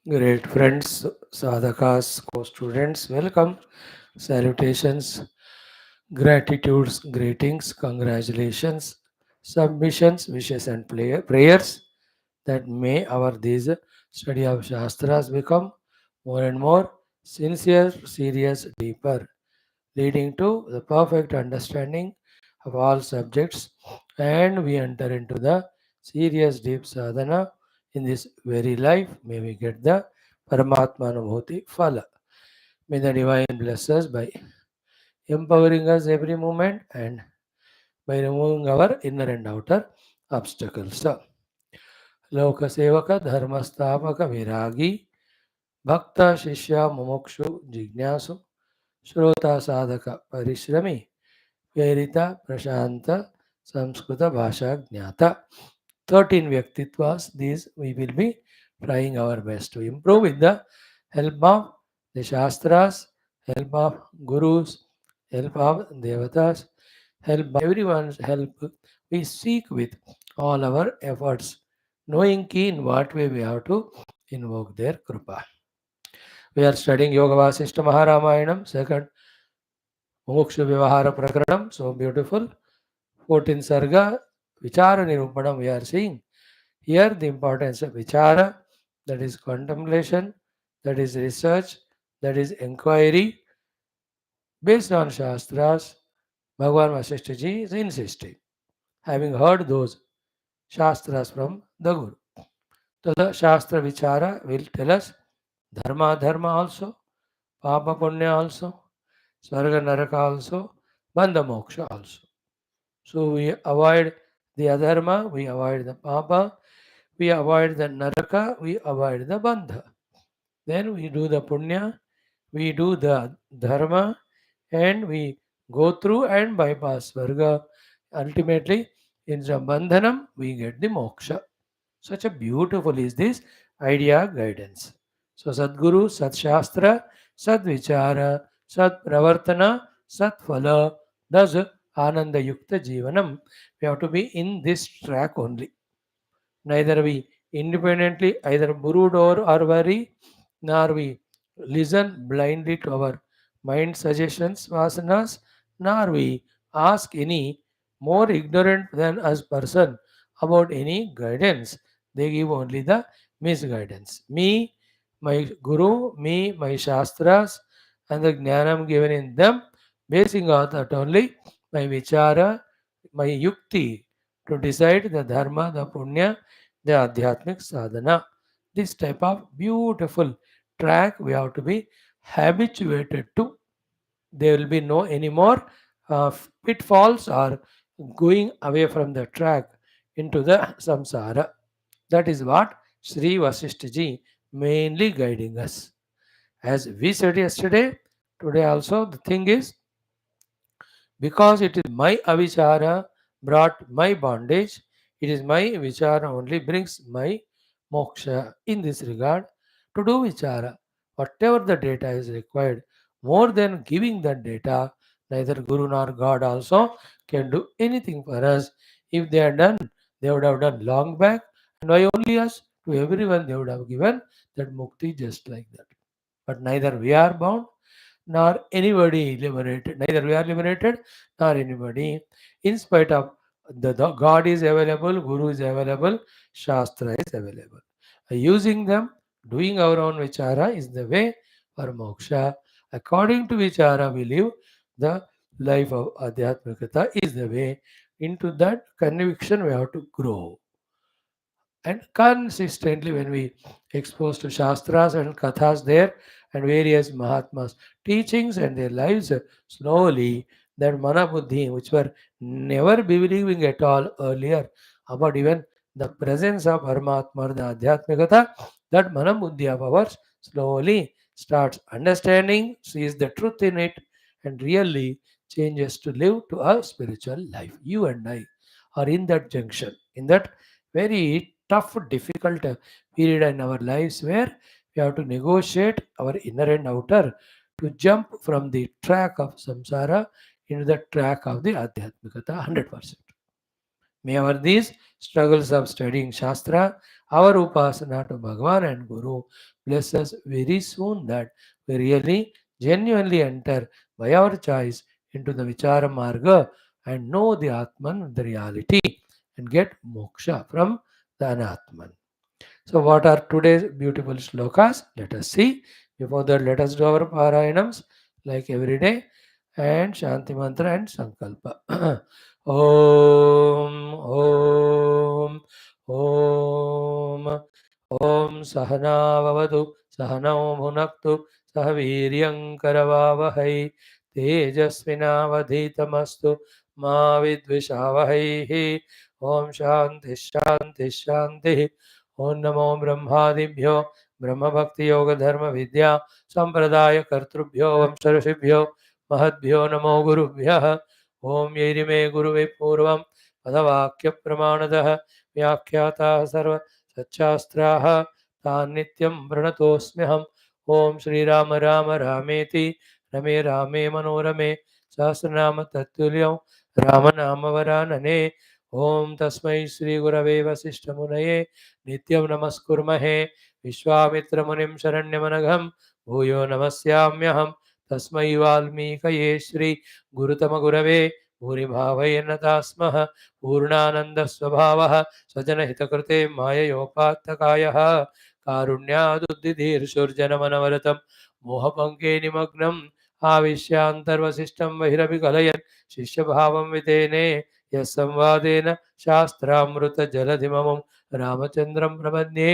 Great friends, sadhakas, co-students, welcome. Salutations, gratitudes, greetings, congratulations, submissions, wishes and prayers that may our these study of Shastras become more and more sincere, serious, deeper, leading to the perfect understanding of all subjects, and we enter into the serious deep sadhana in this very life. May we get the Paramatma Anubhuti Phala. May the Divine bless us by empowering us every moment and by removing our inner and outer obstacles. So, Loka Sevaka Dharmastapaka Viragi Bhakta Shishya Mumukshu Jignasu Shrota Sadhaka Parishrami Verita Prashanta Samskrita Bhasha Jnata. 13 Vyaktitvas, these we will be trying our best to improve with the help of the Shastras, help of Gurus, help of Devatas, help by everyone's help. We seek with all our efforts, knowing ki in what way we have to invoke their Krupa. We are studying Yoga Vaashishtha Maharamayana, second Mumukshu Vyavahara Prakaranam, so beautiful. 14 Sarga, Vichara Nirupanam, we are seeing. Here the importance of Vichara, that is contemplation, that is research, that is inquiry. Based on Shastras, Bhagavan Vaashishthaji is insisting, having heard those Shastras from the Guru. So the Shastra Vichara will tell us Dharma Dharma also, Papa Punya also, Sarga Naraka also, Bandha Moksha also. So we avoid the adharma, we avoid the papa, we avoid the naraka, we avoid the bandha. Then we do the punya, we do the dharma, and we go through and bypass varga. Ultimately, in the bandhanam, we get the moksha. Such a beautiful is this idea guidance. So Sadguru, Sadshastra, Sadvichara, Sadpravartana, Sadphala, thus Ananda Yukta Jivanam. We have to be in this track only. Neither we independently either brood or worry, nor we listen blindly to our mind suggestions, vasanas, nor we ask any more ignorant than us person about any guidance. They give only the misguidance. Me, my guru, me, my shastras, and the jnanam given in them, basing on that only my vichara, my yukti to decide the dharma, the punya, the adhyatmic sadhana. This type of beautiful track we have to be habituated to. There will be no any more pitfalls or going away from the track into the samsara. That is what Sri Vasishthaji mainly guiding us. As we said yesterday, today also the thing is, because it is my avichara brought my bondage, it is my vichara only brings my moksha. In this regard, to do vichara, whatever the data is required, more than giving that data, neither Guru nor God also can do anything for us. If they are done, they would have done long back, and why only us? To everyone they would have given that mukti just like that. But neither we are bound nor anybody liberated. Neither we are liberated nor anybody. In spite of the God is available, Guru is available, Shastra is available. Using them, doing our own vichara is the way for moksha. According to vichara, we live the life of Adhyatmikata is the way. Into that conviction, we have to grow. And consistently, when we expose to Shastras and Kathas there and various Mahatmas teachings and their lives, slowly that Mana Buddhi, which were never believing at all earlier about even the presence of Paramatma, the Adhyatmikata, that Mana Buddhi of ours slowly starts understanding, sees the truth in it, and really changes to live to a spiritual life. You and I are in that junction, in that very tough, difficult period in our lives where we have to negotiate our inner and outer to jump from the track of samsara into the track of the adhyatmikata 100%. May our these struggles of studying Shastra, our upasana to Bhagavan and Guru, bless us very soon that we really genuinely enter by our choice into the Vichara Marga and know the Atman, the reality, and get moksha from the Anatman. So, what are today's beautiful shlokas? Let us see. Before that, let us do our parayanams like every day and Shanti Mantra and Sankalpa. Om, Om, Om, Om Sahana Vavadu, Sahanao Bhunaktu, Sahaviryam Karavavahai, Tejasvinavadhitamastu, Ma Vidvishavahai, Om Shanti Shanti Shanti. ओम नमो ब्रह्मादिभ्यो ब्रह्म भक्ति योग धर्म विद्या संप्रदाय कर्तृभ्यो वंशऋषिभ्यो महद्भ्यो नमो गुरुभ्यः ओम यैरिमे गुरुवे पूर्वं पदवाक्य प्रमाणतः व्याख्याताः सर्व सच्चास्त्राः तान् नित्यं प्रणतोऽस्म्यहम् ओम श्रीराम राम रामेति रमे रामे मनोरमे सहस्रनाम तत्तुल्यं रामनामवरानने ओम तस्मै श्री गुरवे वसिष्ठमुनये नित्यं नमस्कुर्महे विश्वामित्रमुनिं शरण्यमनघं भूयो नमस्याम्यहं तस्मै वाल्मीकये श्री गुरुतमगुरवे भूरिभावयेन्नता स्मः पूर्णानन्दस्वभावः स्वजनहितकृते माययोपात्तकायः कारुण्यादुद्धिधीर्षुर्जनमनवरतं मोहपङ्के निमग्नम् आविश्यान्तर्वसिष्ठं बहिरभिकलयन् शिष्यभावं वितेने यः संवादेन शास्त्रामृतजलधिममुं रामचन्द्रं प्रपद्ये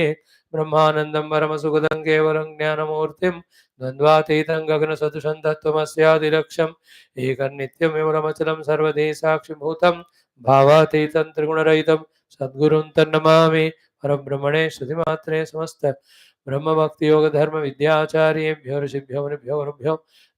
ब्रह्मानन्दं परमसुखदं केवलं ज्ञानमूर्तिं द्वन्द्वातीतं गगनसदृशं तत्त्वमस्यादिलक्ष्यम् एकन्नित्यं विमलमचलं सर्वदेशाक्षिभूतं भावातीतं त्रिगुणरहितं सद्गुरुं तन्नमामि परब्रह्मणे श्रुतिमात्रे समस्त ब्रह्मभक्तियोगधर्मविद्याचार्येभ्यो ऋषिभ्यो मुनिभ्यो गुरुभ्यो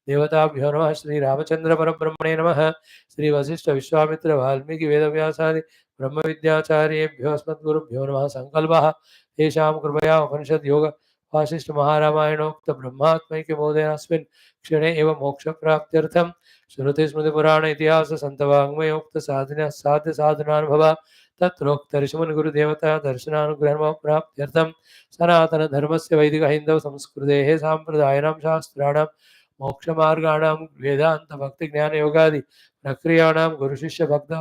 देवताभ्यो नमः श्रीरामचन्द्र परब्रह्मणे नमः श्री वशिष्ठ विश्वामित्र वाल्मीकि वेदव्यासादि ब्रह्मविद्याचार्येभ्यो अस्मद्गुरुभ्यो नमः संकल्पः तेषां कृपया उपनिषद् योग वासिष्ठ महारामायणोक्त ब्रह्मात्मैक्यबोधेनास्मिन् क्षणे एव मोक्षप्राप्त्यर्थं श्रुतिस्मृतिपुराण इतिहास सन्तवाङ्मयोक्त साधना साध्य साधनानुभव तत्रोक्त ऋषिमुनिगुरुदेवता दर्शनानुग्रहप्राप्त्यर्थं सनातनधर्मस्य वैदिकहैन्दव संस्कृतेः साम्प्रदायिनां शास्त्राणां मोक्षमार्गाणां वेदान्तभक्तिज्ञानयोगादि प्रक्रियाणां गुरुशिष्यभक्त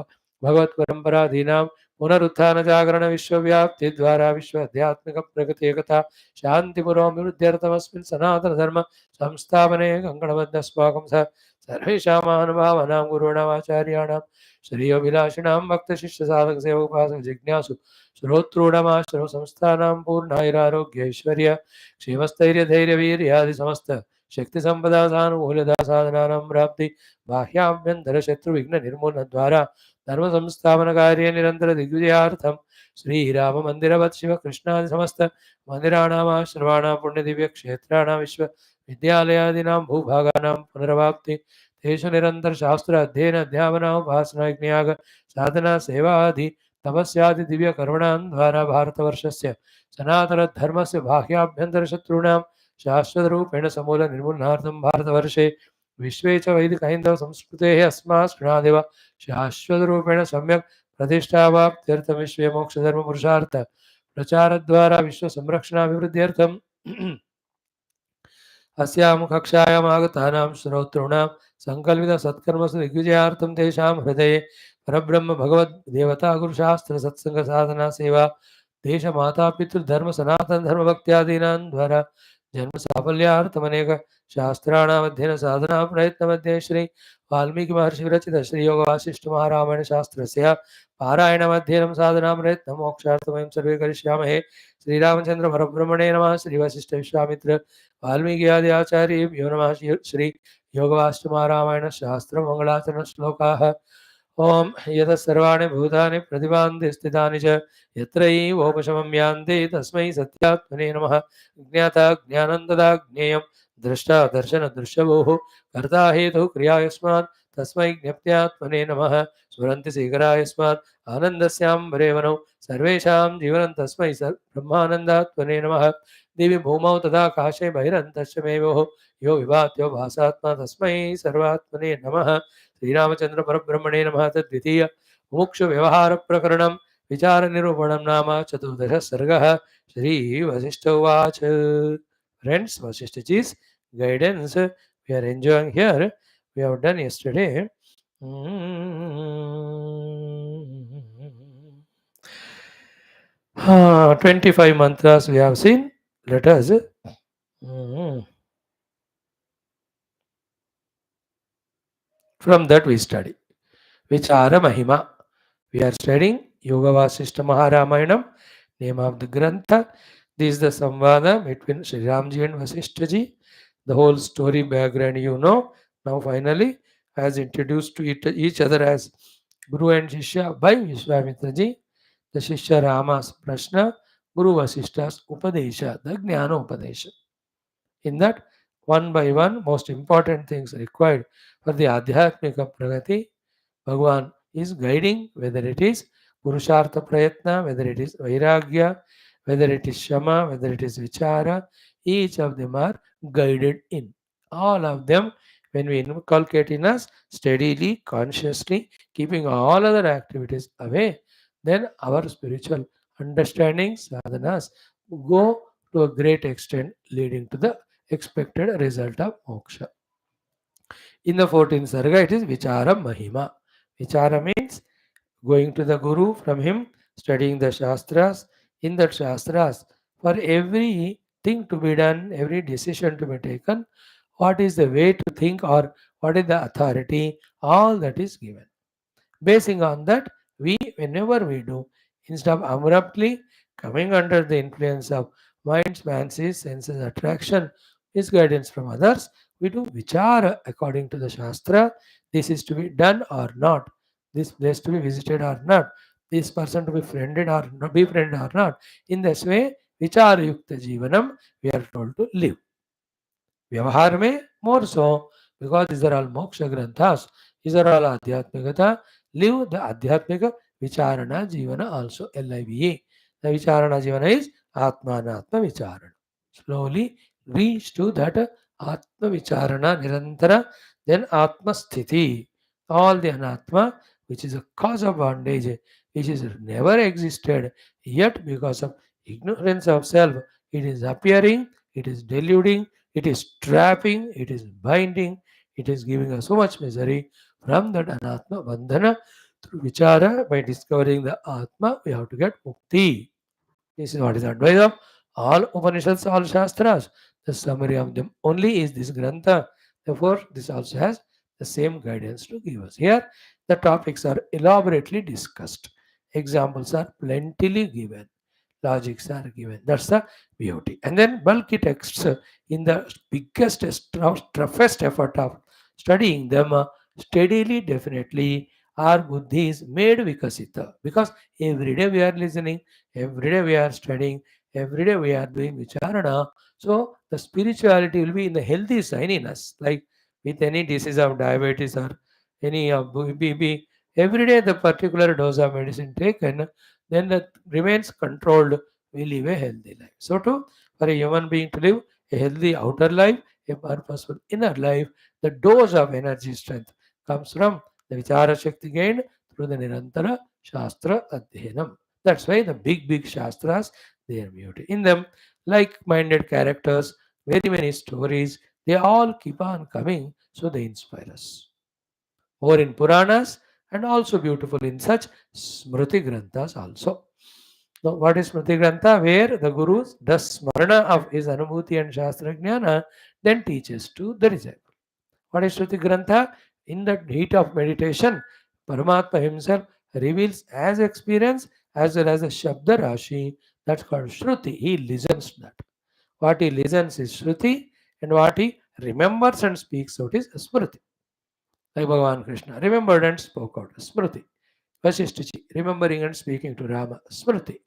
भगवत्परम्परादीनां पुनरुत्थानजागरण विश्वव्याप्तिद्वारा विश्व आध्यात्मिक प्रगति एकता शान्तिपुरोऽभिवृद्ध्यर्थमस्मिन् सनातनधर्म संस्थापने कङ्कणबद्धस्माकं सर्वेषां महानुभावानां गुरूणामाचार्याणां श्रेयोभिलाषिणां भक्तशिष्यसाधकसेवोपासक जिज्ञासु श्रोतॄणामाश्रम संस्थानां पूर्णायुरारोग्य ऐश्वर्य क्षेमस्थैर्यधैर्यवीर्यादि समस्त शक्ति संपदा सानुकूलता साधनानां प्राप्ति बाह्याभ्यंतर शत्रु विघ्न निर्मूलन द्वारा धर्म संस्थापन कार्य निरंतर दिग्विजयार्थम श्रीराम मंदिरवत् शिव कृष्णादि समस्त मंदिराणामाश्रवाणां पुण्य दिव्य क्षेत्राणां विश्व विद्यालयादीनां भूभागानां पुनर्वाप्ति तेषु निरंतर शास्त्र अध्ययन अध्यापन उपासना यज्ञयाग साधना सेवा आदि तपस्यादि दिव्य कर्मणां द्वारा भारतवर्षस्य सनातन धर्मस्य बाह्याभ्यंतर शत्रूणां शाश्वत रूपेण समूल निर्मूलनार्थं भारतवर्षे विश्वे च वैदिक हैन्दव संस्कृतेः अस्मात् श्रृणादेव शाश्वत रूपेण सम्यक् प्रतिष्ठावाप्त्यर्थं विश्वे मोक्षधर्म पुरुषार्थ प्रचारद्वारा विश्व संरक्षणाभिवृद्ध्यर्थं अस्यां कक्षायाम् आगतानां श्रोतॄणां संकल्पित सत्कर्मसु दिग्विजयार्थं तेषां हृदये परब्रह्म भगवद् देवता गुरुशास्त्र सत्संग साधना सेवा देश माता पितृधर्म सनातन धर्म भक्त्यादीनां द्वारा जन्म साफल्यार्थमनेक शास्त्राणाम् अध्ययन साधना प्रयत्न मध्ये श्री वाल्मीकि महर्षि विरचित श्री योग वासिष्ठ महारामायण शास्त्रस्य पारायणमध्ययनं साधना प्रयत्न मोक्षार्थं वयं सर्वे करिष्यामहे श्रीरामचंद्र परब्रह्मणे नमः श्री वशिष्ठ विश्वामित्र वाल्मीकि आदि आचार्येभ्यो नमः श्री योग वासिष्ठ महारामायण शास्त्र मंगलाचरण श्लोकाः ओम यतः सर्वाणि भूतानि प्रतिभान्ति स्थितानि च यत्रैवोपशमं यान्ति तस्मै सत्यात्मने नमः। ज्ञाता ज्ञानं तदा ज्ञेयं द्रष्टा दर्शनदृश्यवोः कर्ता हेतुः क्रिया यस्मात् तस्मै ज्ञप्त्यात्मने नमः। स्फुरन्ति शीघ्रा यस्मात् आनन्दस्याम्बरे वनौ सर्वेषां जीवनं तस्मै ब्रह्मानन्दात्मने नमः। दिवि भूमौ तथा काशे बहिरन्तश्च मे वोः यो विभात्यो भासात्मा तस्मै सर्वात्मने नमः। श्रीरामचंद्र परब्रह्मणे नमः। तद्वितीय मुमुक्षु व्यवहार प्रकरणं विचार निरूपणं नाम चतुर्दश सर्गः। श्री वशिष्ठ उवाच. Friends, Vaashishthajis guidance we are enjoying here. We have done yesterday. 25 mantras we have seen. Let us from that we study. Vichara Mahima. We are studying Yoga Vaashishtha Maharamayam, name of the Grantha. This is the Samvada between Sri Ramji and Vaashishthaji. The whole story background you know. Now finally, as introduced to each other as Guru and Shishya by Vishwamitraji, the Shishya Rama's Prashna, Guru Vaashishtha's Upadesha, the Jnana Upadesha. In that, one by one, most important things required for the Adhyatmika Pragati, Bhagavan is guiding, whether it is Purushartha Prayatna, whether it is Vairagya, whether it is Shama, whether it is Vichara, each of them are guided in. All of them, when we inculcate in us steadily, consciously, keeping all other activities away, then our spiritual understanding, sadhanas, go to a great extent, leading to the expected result of moksha. In the 14th Sarga, it is Vichara Mahima. Vichara means going to the Guru from him, studying the Shastras. In the Shastras, for every thing to be done, every decision to be taken, what is the way to think or what is the authority, all that is given. Basing on that, we, whenever we do, instead of abruptly coming under the influence of mind's fancies, senses, attraction, misguidance from others, we do vichara according to the Shastra. This is to be done or not. This place to be visited or not. This person to be friended or not, befriended or not. In this way, vichara yukta jivanam, we are told to live. व्यवहार में more so, because these are all moksha granthas, these are all adhyatmikata. Live the adhyatmika vicharana jivana also, LIVA. The vicharana jivana is atmanatma vicharana. Slowly reach to that atma vicharana nirantara, then atma sthiti. All the anatma, which is a cause of bondage, which is never existed, yet because of ignorance of self, it is appearing, it is deluding, it is trapping, it is binding, it is giving us so much misery. From that anatma bandhana, through vichara, by discovering the atma, we have to get mukti. This is what is advice of all Upanishads, all Shastras. The summary of them only is this Grantha. Therefore, this also has the same guidance to give us. Here, the topics are elaborately discussed. Examples are plentifully given. Logics are given. That's the beauty. And then bulky texts in the biggest, toughest effort of studying them steadily, definitely, our buddhi is made vikasita. Because every day we are listening, every day we are studying, every day we are doing vicharana. So the spirituality will be in the healthy sign in us. Like with any disease of diabetes or any of BB, every day the particular dose of medicine taken, then that remains controlled, we live a healthy life. So too, for a human being to live a healthy outer life, a purposeful inner life, the dose of energy strength comes from the Vichara Shakti gained through the Nirantara Shastra Adhyanam. That's why the big Shastras, they are beauty. In them, like-minded characters, very many stories, they all keep on coming, so they inspire us. More in Puranas and also beautiful in such Smriti Granthas also. Now, what is Smriti Grantha? Where the Guru does smarana of his Anubhuti and Shastra Jnana, then teaches to the disciple. What is Shruti Grantha? In the heat of meditation, Paramatma himself reveals as experience as well as a Shabda Rashi. That's called Shruti. He listens to that. What he listens is Shruti, and what he remembers and speaks out is Smriti. like Bhagavan Krishna, remembered and spoke out. Smriti. Vaashishthaji, remembering and speaking to Rama. Smriti.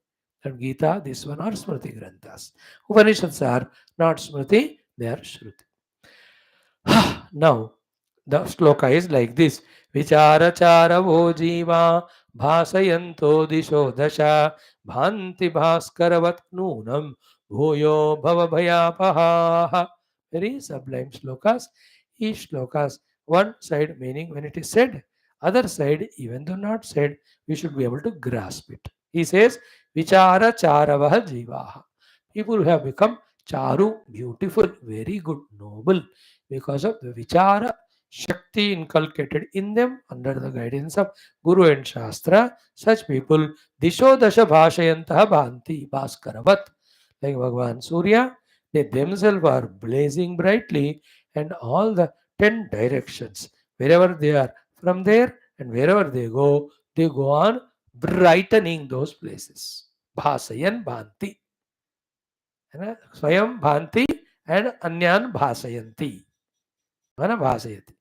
And Gita, this one are Smriti Granthas. Upanishads are not Smriti, they are Shruti. Now, the shloka is like this. Vichara chara vo jiva bhasayanto disho dasha bhanti bhaskaravat nunam bhuyo bhava bhayapaha. Very sublime shlokas. Each shlokas, one side meaning when it is said, other side even though not said, we should be able to grasp it. He says, Vichara charavaha jivaha. People who have become charu, beautiful, very good, noble, because of the vichara Shakti inculcated in them under the guidance of Guru and Shastra. Such people, Disho Dasha Bhashayantaha Bhanti Bhaskaravat, like Bhagavan Surya, they themselves are blazing brightly and all the 10 directions, wherever they are, from there and wherever they go on brightening those places. Bhasayan Bhanti. Swayam Bhanti and Anyan Bhasayanti. Bhasayati.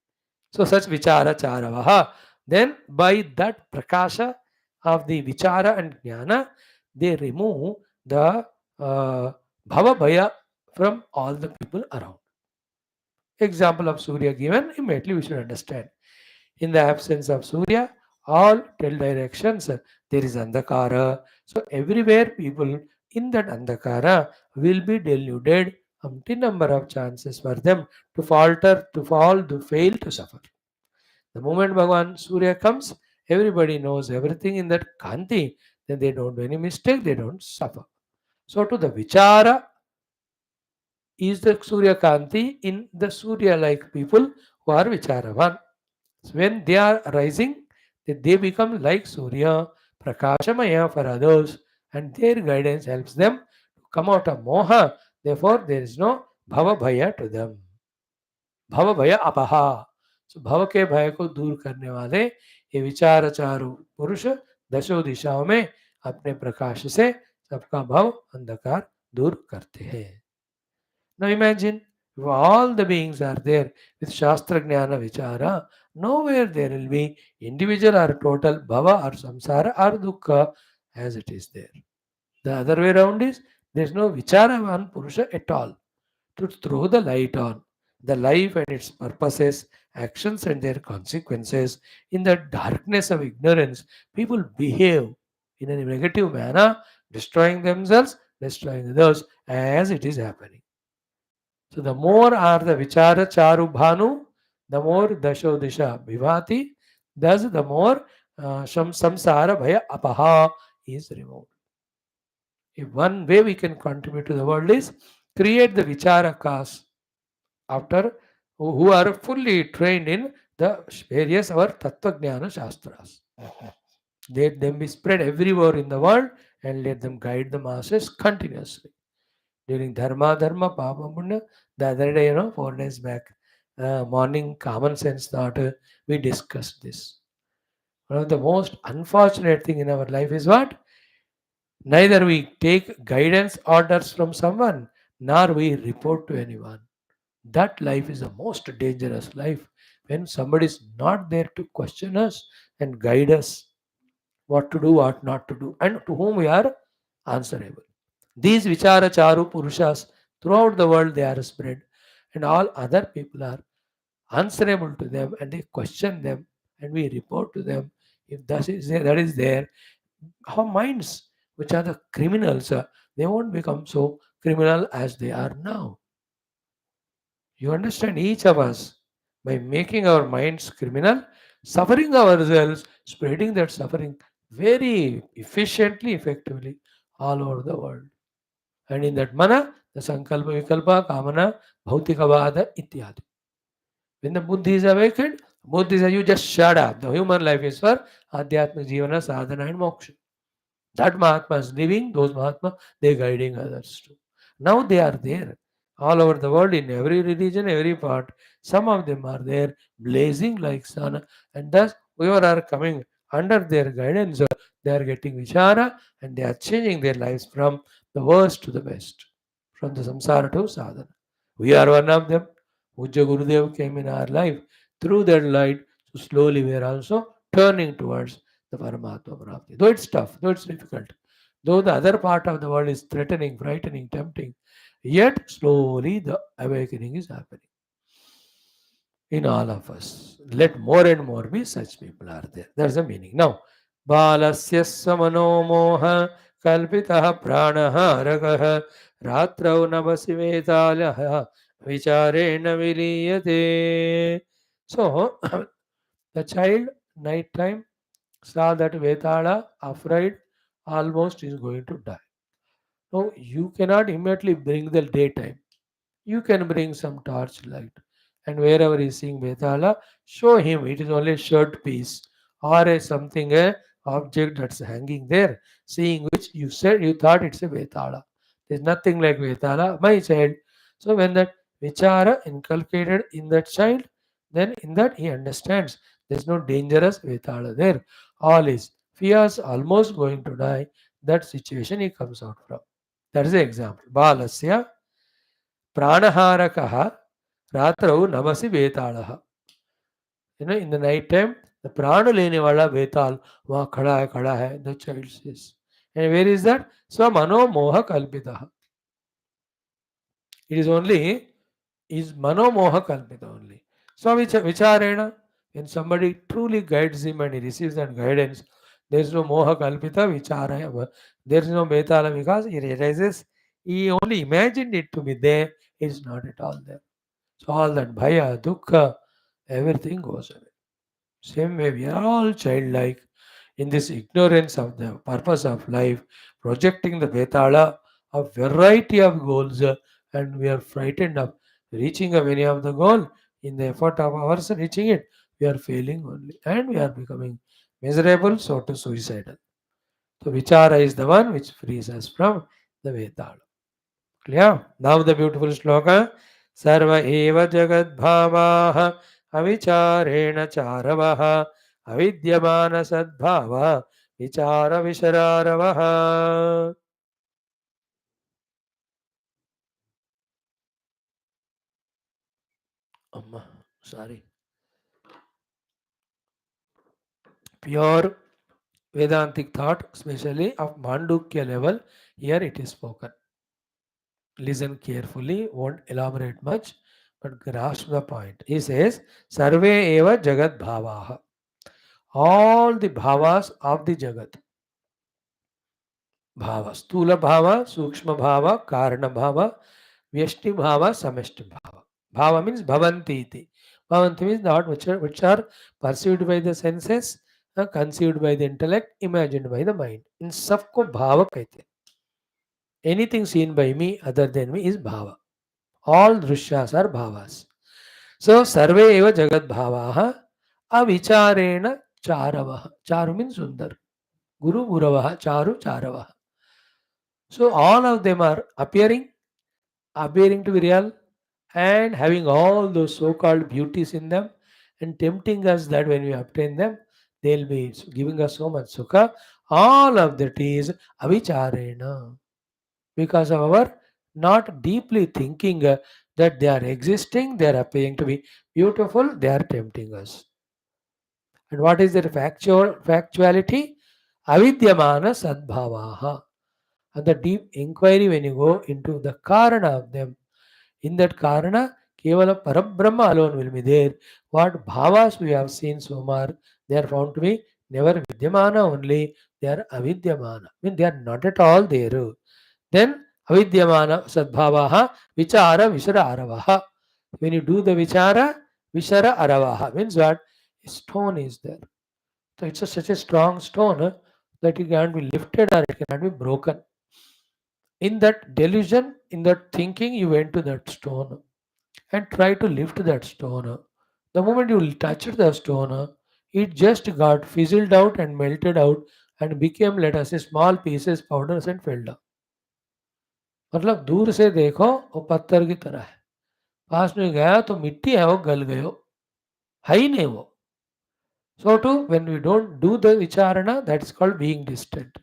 So such vichara charavaha. Then by that prakasha of the vichara and jnana, they remove the bhava bhaya from all the people around. Example of Surya given, immediately we should understand. In the absence of Surya, all 10 directions, there is andhakara. So everywhere people in that andhakara will be deluded, umpty number of chances for them to falter, to fall, to fail, to suffer. The moment Bhagavan Surya comes, everybody knows everything in that Kanti, then they don't do any mistake, they don't suffer. So to the Vichara is the Surya Kanti in the Surya like people who are Vicharavan. So when they are rising, they become like Surya, Prakashamaya for others, and their guidance helps them to come out of Moha. Therefore, there is no Bhava Bhaya to them. भव भय अपहा. सो भव के भय को दूर करने वाले ये विचार चारु पुरुष दशो दिशाओं में अपने प्रकाश से सबका भव अंधकार दूर करते हैं. Now imagine if all the beings are there with Shastra Jnana Vichara, nowhere there will be individual or total bhava or samsara or dukkha as it is there. The other way around is there is no Vichara on Purusha at all to throw the light on the life and its purposes, actions and their consequences. In the darkness of ignorance, people behave in a negative manner, destroying themselves, destroying others as it is happening. So the more are the Vichara Charu Bhanu, the more Dasho Disha Vivati, thus the more Samsara Bhaya Apaha is removed. If one way we can contribute to the world is create the Vicharakas after who are fully trained in the various our Tattva Jnana Shastras. Let them be spread everywhere in the world and let them guide the masses continuously. During Dharma, Papa, Punya, the other day, 4 days back, morning common sense thought, we discussed this. One of the most unfortunate thing in our life is what? Neither we take guidance orders from someone, nor we report to anyone. That life is the most dangerous life when somebody is not there to question us and guide us what to do, what not to do, and to whom we are answerable. These Vichara Charu Purushas throughout the world they are spread, and all other people are answerable to them and they question them and we report to them. If that is there, our minds, which are the criminals, they won't become so criminal as they are now. You understand, each of us, by making our minds criminal, suffering ourselves, spreading that suffering very efficiently, effectively all over the world. And in that mana, the sankalpa, vikalpa, kamana, bhautikavada, ityadi. When the buddhi is awakened, buddhi says, you just shut up. The human life is for adhyatma, jivana, sadhana and moksha. That Mahatma is living, those Mahatma, they are guiding others too. Now they are there all over the world in every religion, every part. Some of them are there blazing like sun, and thus whoever are coming under their guidance, they are getting vichara and they are changing their lives from the worst to the best, from the samsara to sadhana. We are one of them. Pujya Gurudev came in our life through that light, So slowly we are also turning towards the Paramatma Prapti. Though it's tough, though it's difficult, though the other part of the world is threatening, frightening, tempting, yet slowly the awakening is happening in all of us. Let more and more be such people are there. That's the meaning. Now, balasya samano moha kalpitah pranaha ratrau navasi vedalah vicharena viliyate. So, the child night time saw that Vetala afraid almost is going to die. Now, you cannot immediately bring the daytime. You can bring some torch light, and wherever he is seeing Betala, show him it is only a shirt piece or a something, a object that's hanging there, seeing which you said you thought it's a Betala. There's nothing like Betala, my child. So when that Vichara inculcated in that child, then in that he understands there's no dangerous Betala there. All is fears almost going to die. That situation he comes out from. That is the example. Balasya प्राणहारकः रात्रौ नमसि वेतालः. In the night time, the प्राण लेने वाला वेताल वहाँ खड़ा है, the child says. And where is that? Swamano moha kalpitah. It is only, is mano moha kalpita only. So vicharena, when somebody truly guides him and he receives that guidance, there is no moha kalpita vichara. There is no vetala because he realizes he only imagined it to be there. It's not at all there. So all that bhaya, dukkha, everything goes away. Same way, we are all childlike in this ignorance of the purpose of life, projecting the Vetala of variety of goals, and we are frightened of reaching of any of the goal. In the effort of ours reaching it, we are failing only, and we are becoming miserable, so to suicidal. So Vichara is the one which frees us from the Vetala. Clear? Now the beautiful sloka. Sarva eva jagat bhavaha avicharena charavaha avidyamana sadbhava vichara vishararavaha. Amma, sorry. Pure Vedantic thought, especially of Mandukya level, here it is spoken. Listen carefully, won't elaborate much, but grasp the point. He says, Sarve eva jagat bhavaha. All the bhavas of the jagat. Bhava, Stula Bhava, Sukshma Bhava, Karana Bhava, Vyashti Bhava, Sameshti Bhava. Bhava means Bhavanti iti. Bhavanti means that which are perceived by the senses, conceived by the intellect, imagined by the mind. In सबको भाव कहते हैं. Anything seen by me other than me is bhava. All drishyas are bhavas. So sarve eva jagat bhavaha avicharena charavaha. Charu means sundar. Guru Guravaha Charu Charavaha. So all of them are appearing to be real, and having all those so-called beauties in them, and tempting us that when we obtain them, they'll be giving us so much sukha. All of that is avicharena, because of our not deeply thinking that they are existing, they are appearing to be beautiful, they are tempting us. And what is their factuality? Avidyamana sadbhavaha. And the deep inquiry, when you go into the karana of them, in that karana, kevala parabrahma alone will be there. What bhavas we have seen so far, they are found to be never vidyamana only, they are avidyamana. I mean, they are not at all there. Then avidyamana sadbhavaha vichara vishara aravaha. When you do the vichara, vishara aravaha means what? A stone is there. So it's such a strong stone that it cannot be lifted or it cannot be broken. In that delusion, in that thinking, you went to that stone and try to lift that stone. The moment you touched the stone, it just got fizzled out and melted out and became, let us say, small pieces, powders and fell down. मतलब दूर से देखो वो पत्थर की तरह है, पास में गया तो मिट्टी है, वो गल गयो, है ही नहीं वो. So too, when we don't do the vicharana, that is called being distant.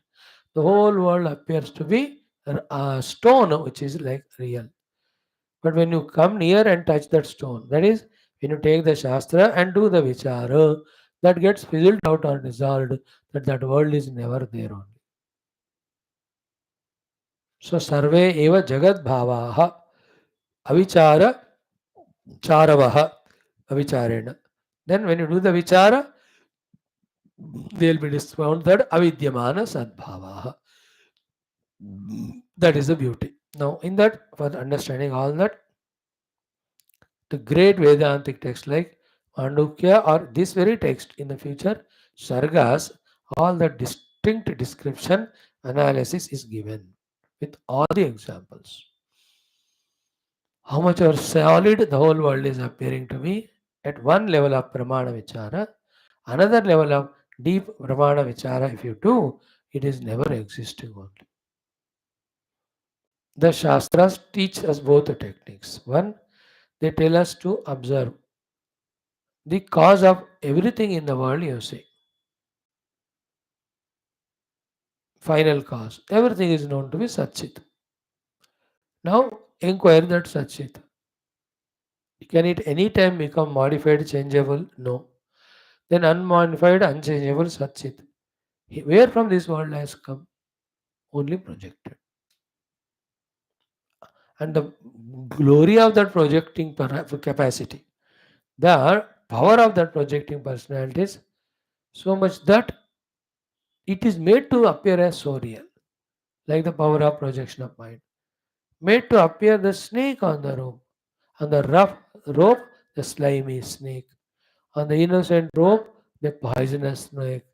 The whole world appears to be a stone which is like real. But when you come near and touch that stone, that is When you take the Shastra and do the Vichara, that gets fizzled out or dissolved, that world is never there only. So Sarve eva Jagat Bhavaha Avichara Charavaha Avicharena. Then when you do the Vichara, they will be found that Avidyamana Sadbhavaha. That is the beauty. Now, in that, for understanding all that, the great Vedantic text like Mandukya or this very text in the future, Sargas, all the distinct description analysis is given with all the examples. How much or solid the whole world is appearing to me at one level of Pramana Vichara, another level of deep Pramana Vichara, if you do, it is never existing only. The Shastras teach us both the techniques. One, they tell us to observe the cause of everything in the world, you see. Final cause. Everything is known to be Satchit. Now, inquire that Satchit. Can it any time become modified, changeable? No. Then unmodified, unchangeable Satchit. Where from this world has come? Only projected. And the glory of that projecting capacity, the power of that projecting personality is so much that it is made to appear as so real, like the power of projection of mind. Made to appear the snake on the rope, on the rough rope, the slimy snake, on the innocent rope, the poisonous snake,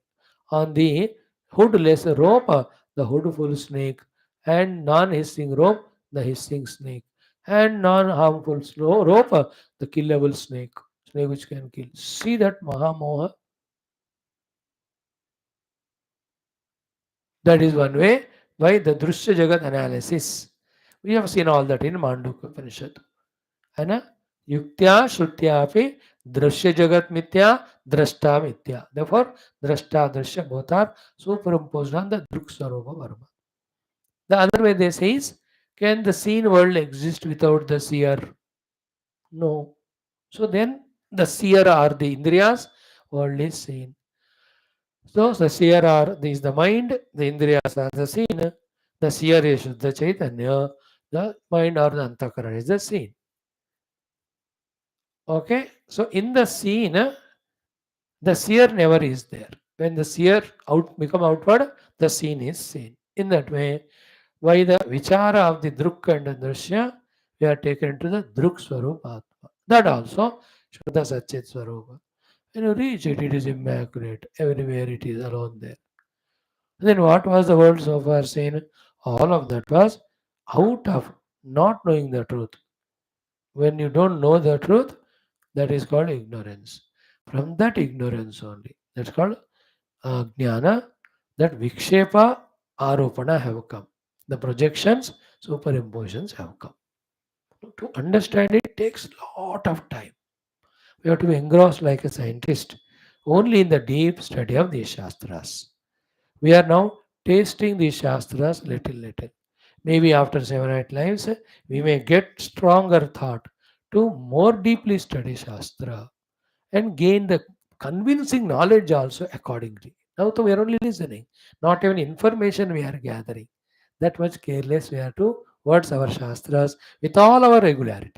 on the hoodless rope, the hoodful snake, and non-hissing rope, the hissing snake, and non-harmful rope, the killable snake, snake which can kill. See that Maha. That is one way by the Drushya Jagat analysis. We have seen all that in Mandukya Upanishad. है ना? युक्त्या श्रुत्यापि दृश्य जगत मिथ्या द्रष्टा मिथ्या. Therefore, drashta, drashya both are superimposed on the druk swarupa varma. The other way they say is, can the seen world exist without the seer? No. So then the seer are the indriyas, world is seen. So the seer is the mind, the indriyas are the seen. The seer is Shuddha Chaitanya, the mind or the antakarana is the seen. Okay, so in the scene, the seer never is there. When the seer become outward, the scene is seen. In that way, by the vichara of the druk and the drishya, we are taken to the druk swarupa atma. That also, Shuddha Satchit Swarupa. When you reach it, it is immaculate. Everywhere it is alone there. Then what was the world so far seen? All of that was out of not knowing the truth. When you don't know the truth, that is called ignorance. From that ignorance only, that's called jnana, that vikshepa, aropana have come. The projections, superimpositions have come. To understand it takes lot of time. We have to be engrossed like a scientist only in the deep study of these Shastras. We are now tasting these Shastras little. Maybe after 7 8 lives, we may get stronger thought to more deeply study Shastra and gain the convincing knowledge also accordingly. Now, we are only listening, not even information we are gathering. That much careless we are towards our Shastras with all our regularity.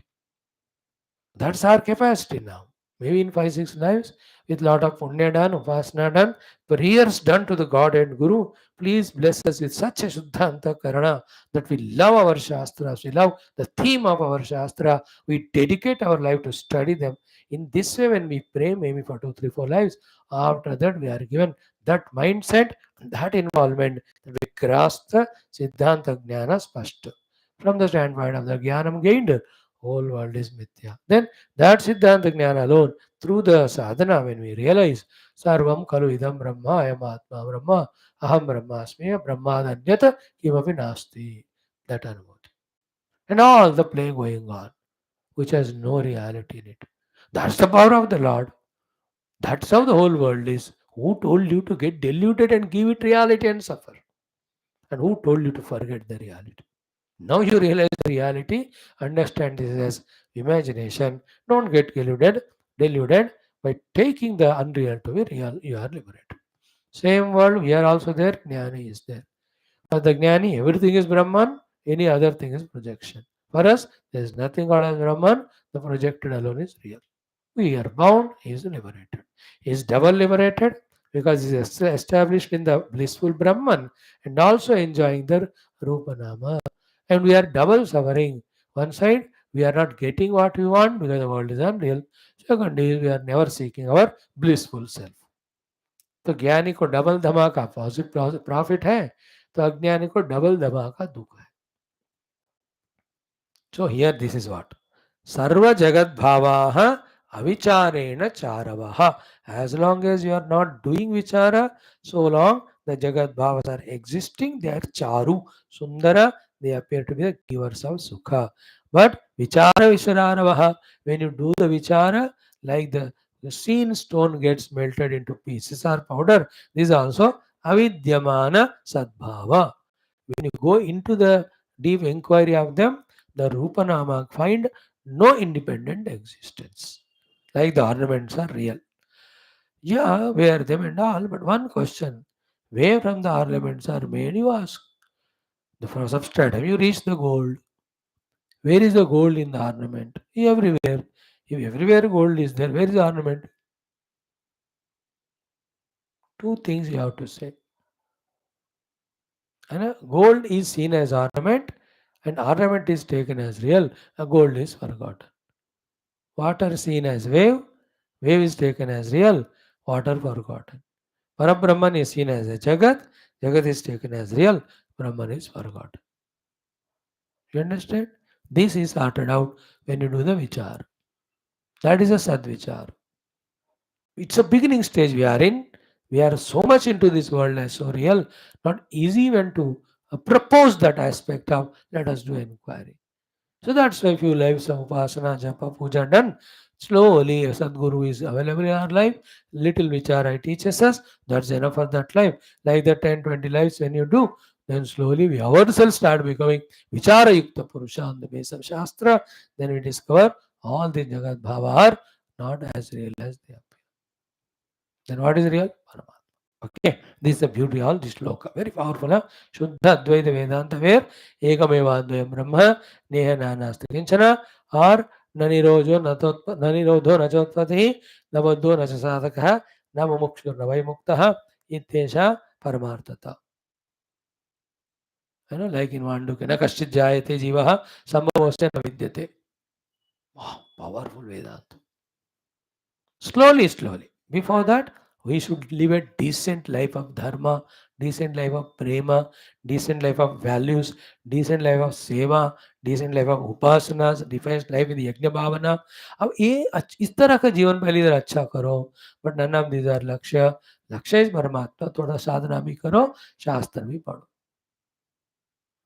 That's our capacity now. Maybe in 5 6 lives, with lot of punya done, upasana done, prayers done to the God and Guru, please bless us with such a Shuddha Antakarana that we love our Shastras, we love the theme of our Shastra, we dedicate our life to study them. In this way, when we pray, maybe for 2 3 4 lives, after that we are given that mindset, that involvement, that we grasp the Siddhanta Jnana Spashta. From the standpoint of the Jnanam gained, whole world is mithya. Then that Siddhanta Jnana alone, through the sadhana, when we realize Sarvam Kalu Idam Brahma, Ayam Atma Brahma, Aham Brahmasmi, Brahmadanyata Kimapi Nasti. That anubhuti. And all the play going on, which has no reality in it. That's the power of the Lord. That's how the whole world is. Who told you to get deluded and give it reality and suffer? And who told you to forget the reality? Now you realize the reality, understand this as imagination, don't get deluded, deluded. By taking the unreal to be real, you are liberated. Same world, here also there, Jnani is there. For the Jnani, everything is Brahman, any other thing is projection. For us, there is nothing called as Brahman, the projected alone is real. We are bound, he is liberated. He is double liberated because he is established in the blissful Brahman and also enjoying the Rupanama. And we are double suffering. One side, we are not getting what we want because the world is unreal. Second is, we are never seeking our blissful self. तो ज्ञानी को double धमाका profit है, तो अज्ञानी को double धमाका दुख है. So here this is what sarva jagat bhavaha avicharena charavaha. As long as you are not doing vichara, so long the jagat bhavas are existing, they are charu, sundara, they appear to be the givers of sukha. But vichara vishararavaha, when you do the vichara, like the seen stone gets melted into pieces or powder, this is also avidyamana sadbhava. When you go into the deep inquiry of them, the Rupanama find no independent existence. Like the ornaments are real. Yeah, wear them and all, but one question, where from the ornaments are made, you ask. The first substrate, have you reached the gold? Where is the gold in the ornament? Everywhere. If everywhere gold is there, where is the ornament? Two things you have to say. And gold is seen as ornament, and ornament is taken as real, gold is forgotten. Water seen as wave, wave is taken as real, water forgotten. Parabrahman is seen as a Jagat, Jagat is taken as real, Brahman is forgotten. You understand? This is sorted out when you do the vichar. That is a Sadvichar. It's a beginning stage we are in. We are so much into this world as so real, not easy even to propose that aspect of let us do inquiry. So that's why few lives of Upasana, Japa, Puja done. Slowly, Sadguru is available in our life. Little Vichara teaches us. That's enough for that life. Like the 10, 20 lives when you do, then slowly we ourselves start becoming Vichara Yukta Purusha on the base of Shastra. Then we discover all the Jagat Bhava are not as real as they appear. Then what is real? Paramatma. Okay, this is the beauty of this shloka. Very powerful. Huh? Shuddha Advaita Vedanta where Ekameva Advayam Brahma Neha Nanasta Kinchana or Nanirodho Nachotpati Nabadho Nachasadakaha Namamukshu Vyavahara Ittesha Paramartata. You know, like in Vanduka, Na Kashchit Jayate Jivaha Sambhavaste Na Vidyate. Wow, powerful Vedanta. Slowly. Before that, we should live a decent life of dharma, decent life of prema, decent life of values, decent life of seva, decent life of upasanas, decent life with yajna bhavana. अब ये इस तरह का जीवन पहली तरह अच्छा करो, but none of these are लक्ष्य. लक्ष्य is परमात्मा. थोड़ा साधना भी करो, शास्त्र भी पढ़ो.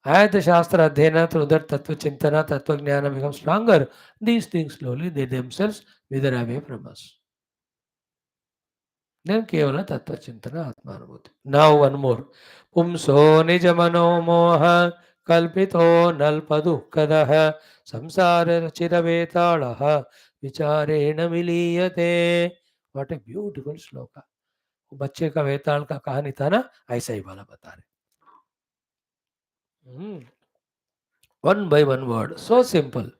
As the Shastra Adhyana through that Tattva Chintana, Tattva Jnana becomes stronger, these things slowly, they themselves wither away from us. Then Kevala Tattva Chintana Atmanubhuti. Now one more. Pumso Nijamano Moha Kalpito Nalpadukkadaha Samsara Chiravetalaha Vicharena Miliyate. What a beautiful shloka. बच्चे का वेताल का कहानी था ना, ऐसा ही वाला बता रहे. One by one word, so simple.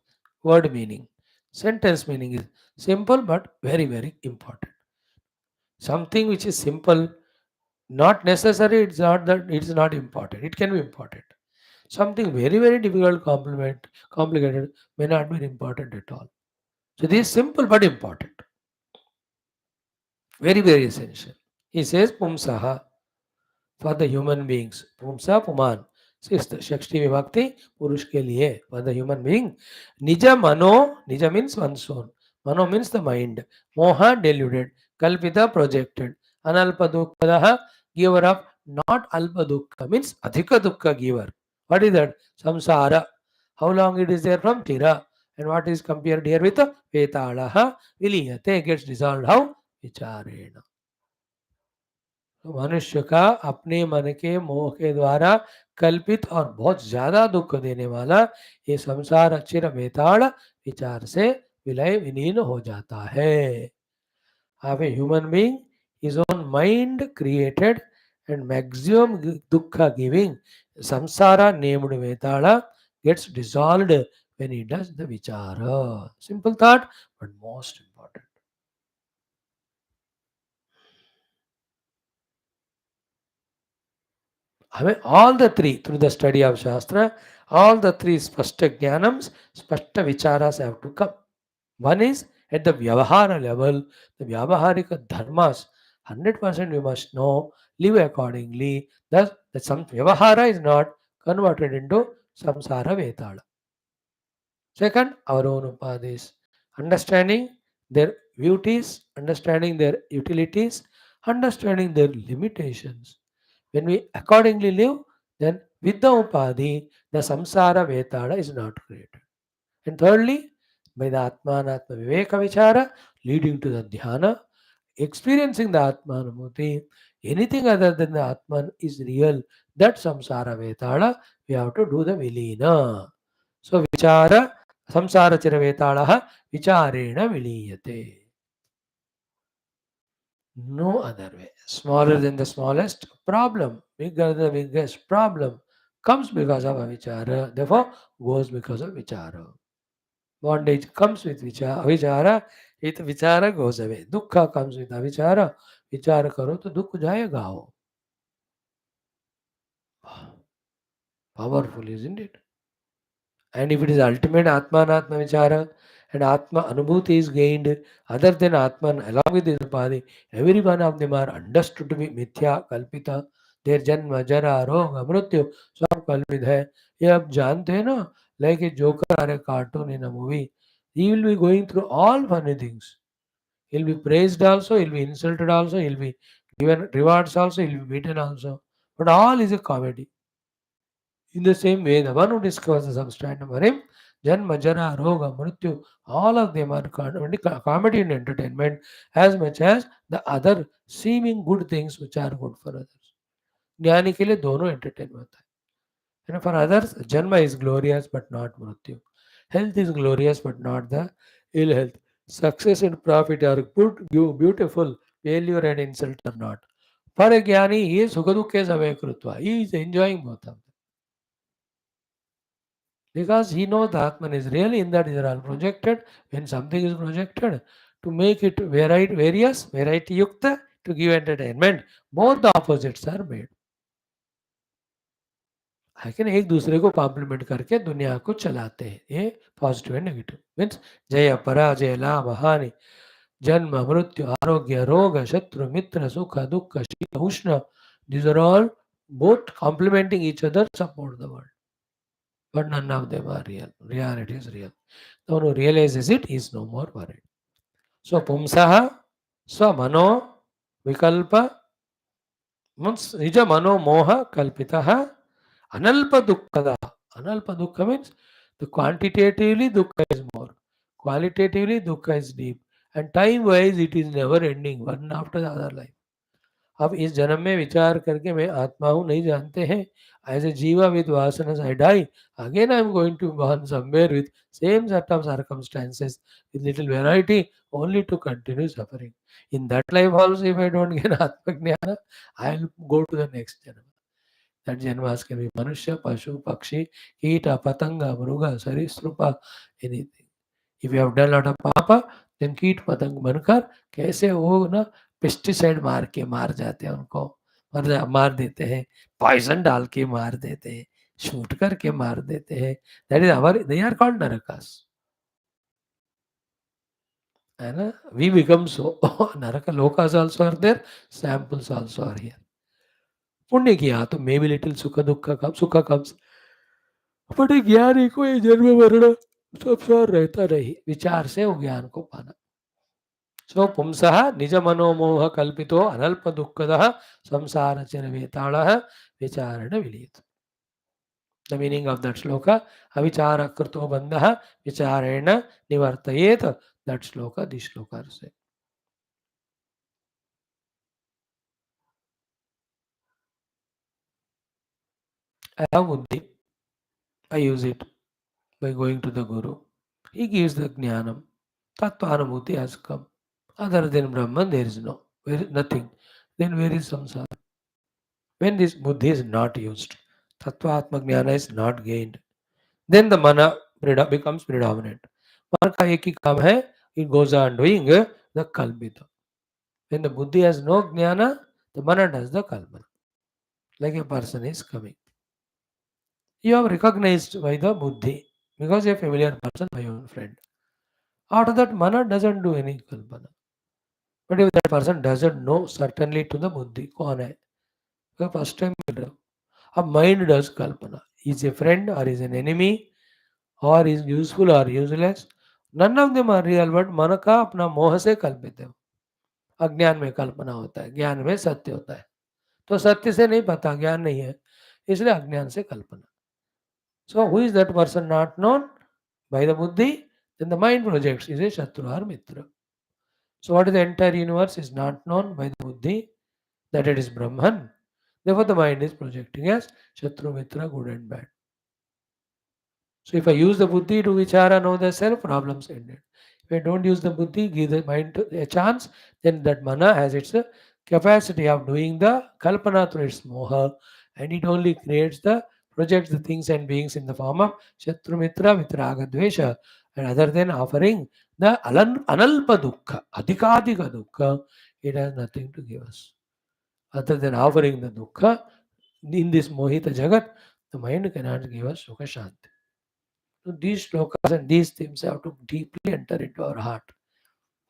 Word meaning, sentence meaning is simple but very, very important. Something which is simple, not necessary, it's not that it's not important. It can be important. Something very, very difficult, complicated may not be important at all. So this is simple but important. Very, very essential. He says Pumsaha for the human beings. Pumsa Puman. Sixth, Shakti Vibhakti, Purush ke liye, for the human being. Nija Mano, Nija means one's own. Mano means the mind. Moha, deluded. Kalpita, projected. Analpa Dukkadaha, giver of not Alpa Dukkha, means Adhika Dukkha giver. What is that? Samsara. How long it is there from? Tira. And what is compared here with Vetalaha? Viliyate gets dissolved. How? Vicharena. तो मनुष्य का अपने मन के मोह के द्वारा कल्पित और बहुत ज्यादा दुख देने वाला ये संसार अचिर बेताड़ विचार से विलय विलीन हो जाता है. Have a human being his own mind created and maximum dukkha giving samsara named Vetala gets dissolved when he does the vichara. Simple thought, but most important. All the three, through the study of Shastra, all the three Spashta Jnanams, Spashta Vicharas have to come. One is at the Vyavahara level, the Vyavaharika Dharmas, 100% we must know, live accordingly. Thus, the some Vyavahara is not converted into Samsara Vetala. Second, our own Upadhis. Understanding their beauties, understanding their utilities, understanding their limitations. When we accordingly live, then with the Upadhi, the Samsara Vetala is not created. And thirdly, by the Atmanatma Viveka Vichara, leading to the Dhyana, experiencing the Atmanamurti, anything other than the Atman is real. That Samsara Vetala, we have to do the Vilina. So Vichara, Samsara Chira Vetala, Vicharena Viliyate. No other way. Smaller than the smallest problem, bigger than the biggest problem comes because of avichara, therefore goes because of vichara. Bondage comes with avichara, with vichara goes away. Dukkha comes with avichara, vichara karo to dukh jayega ho. Powerful, isn't it? And if it is ultimate Atma Anatma Vichara and Atma Anubhuti is gained, other than Atman along with his Upadhi, every one of them are understood to be Mithya, Kalpita, their जन्म जरा रोग मृत्यु सब कल्पित है. ये आप जानते हैं ना, like a joker or a cartoon in a movie, he will be going through all funny things. He'll be praised also, he'll be insulted also, he'll be given rewards also, he'll be beaten also, but all is a comedy. In the same way, the one who discovers the substandard for him, Janma, Jara, Roga, Mrityu, all of them are comedy and entertainment as much as the other seeming good things which are good for others. ज्ञानी के लिए दोनों entertainment होता है. And for others, Janma is glorious but not Mrityu. Health is glorious but not the ill health. Success and profit are good, beautiful. Failure and insult are not. For a jnani, he is Sukadukhe Samaya Krutva. He is enjoying both of them. Because he knows the Atman is really in that they are all projected. When something is projected, to make it various, variety yukta, to give entertainment, both the opposites are made. लेकिन एक दूसरे को complement करके दुनिया को चलाते हैं. ये पॉजिटिव एंड नेगेटिव मीन्स जय पराजय लाभ हानि जन्म मृत्यु आरोग्य रोग शत्रु मित्र सुख दुख शीत उष्ण. These are all both complementing each other, support the world. But none of them are real. Reality is real. The one who realizes it is no more worried. So pumsaha swamano vikalpa means nija mano moha kalpitaha analpa dukkada. Analpa dukkha means the quantitatively dukkha is more. Qualitatively dukkha is deep. And time wise it is never ending, one after the other life. अब इस जन्म में विचार करके मैं आत्मा हूँ नहीं जानते हैं. As a jiva with vasanas I die. Again I am going to born somewhere with same set of circumstances with little variety only to continue suffering. In that life also if I don't get Atma Jnana, I will go to the next Janma. That Janmas can be Manusya, Pashu, Pakshi, Kita, Patanga, Mruga, Sarisrupa, anything. If you have done a lot of papa, then कीट पतंग बनकर कैसे वो ना pesticide मार के मार जाते हैं उनको, मार देते हैं, पॉइजन डाल के मार देते हैं, शूट करके मार देते हैं. That is our, they are called narakas. है ना. We become so. Naraka lokas also are there, samples also are here. पुण्य किया तो may be little sukh comes. But ज्ञानी को ये जन्म मरण सब सार रहता नहीं. विचार से वो ज्ञान को पाना. सो पुंसः निज मनोमोह कल्पितो अनल्प दुःखदः संसार चिरवेताळः विचारण विलीयते. The meaning of that shloka, avichara krito bandha vicharena nivartayet. That shloka, this shloka say. I have buddhi, I use it by going to the Guru. He gives the jnanam. Tattva-anubhuti has come. Other than Brahman, there is nothing. Then where is samsara? When this buddhi is not used, tattva-atma jnana is not gained, then the mana becomes predominant. मन का एक ही काम है, it goes on doing the kalpita. When the buddhi has no jnana, the mana does the kalpana. Like a person is coming. You have recognized by the buddhi because a familiar person, my own friend. After that, mana doesn't do any kalpana. But if that person doesn't know certainly to the buddhi, कौन है? तो first time मिल रहा. अब mind does kalpana. Is a friend or is an enemy or is useful or useless? None of them are real, but मन का अपना मोह से कल्पित है. अज्ञान में कल्पना होता है, ज्ञान में सत्य होता है. तो सत्य से नहीं पता, ज्ञान नहीं है, इसलिए अज्ञान से कल्पना. So who is that person not known by the buddhi? Then the mind projects is a Shatru or Mitra. So what is the entire universe is not known by the buddhi, that it is Brahman. Therefore the mind is projecting as Shatru, Mitra, good and bad. So if I use the buddhi to vichara, know the self, problems ended. If I don't use the buddhi, give the mind a chance, then that mana has its capacity of doing the kalpana through its moha, and it only projects the things and beings in the form of Shatru Mitra, Vitraga Dvesha, and other than offering the analpa dukkha, adhikadhika dukkha, it has nothing to give us. Other than offering the dukkha, in this mohita jagat, the mind cannot give us sukha shanti. So these shlokas and these themes have to deeply enter into our heart.